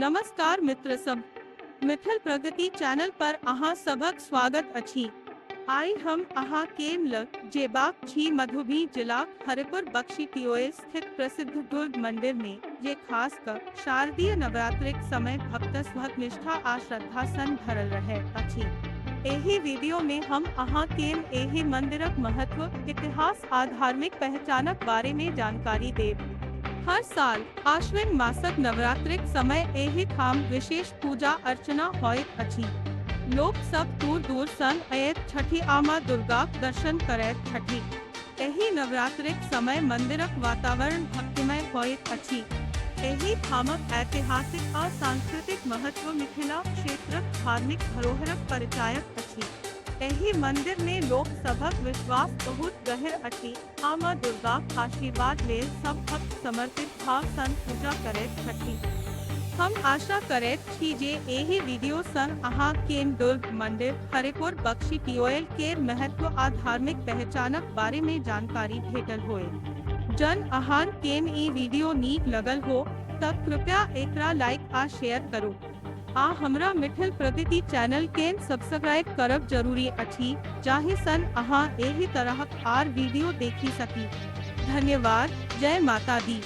नमस्कार मित्र सब, मिथिल प्रगति चैनल पर अहाँ सबक स्वागत अछि। आइ हम अहाँ के लग जेबाक छी मधुबनी जिलाक हरिपुर बख्शी टीओए स्थित प्रसिद्ध दुर्ग मंदिर में, जे खास कर शारदीय नवरात्रिक समय भक्त सभक निष्ठा आ श्रद्धा सन भरल रहैत अछि। एहि वीडियो में हम अहाँ के एहि मंदिरक महत्व, इतिहास आ धार्मिक पहचानक बारे में जानकारी देब। हर साल आश्विन मासक नवरात्रिक समय एहि ठाम विशेष पूजा अर्चना होइत अछि। लोक सब दूर दूर सन अयैत छथि आ मां दुर्गाक दर्शन करैत छथि। एहि नवरात्रिक समय मंदिरक वातावरण भक्तिमय होइत अछि। एहि ठामक ऐतिहासिक आ सांस्कृतिक महत्व मिथिला क्षेत्रक धार्मिक धरोहरक परिचायक अछि। एहि मंदिर में लोक सभक विश्वास बहुत गहर अछि आ मां दुर्गाक आशीर्वाद लेल सब भक्त समर्पित भाव सन पूजा करैत छथि। हम आशा करैत छी जे एहि वीडियो सन अहाँ के दुर्ग मंदिर हरिपुर बख्शी टीओएल के महत्व आ धार्मिक पहचानक बारे में जानकारी भेटल होय। जन अहाँ के ई वीडियो नीक लगल हो तब कृपया एकरा लाइक आ शेयर करू आ हमरा मिथिल प्रगति चैनल के सब्सक्राइब करब जरूरी अछि, जाहि सन अहाँ एहि तरहक आर वीडियो देखि सकी। धन्यवाद। जय माता दी।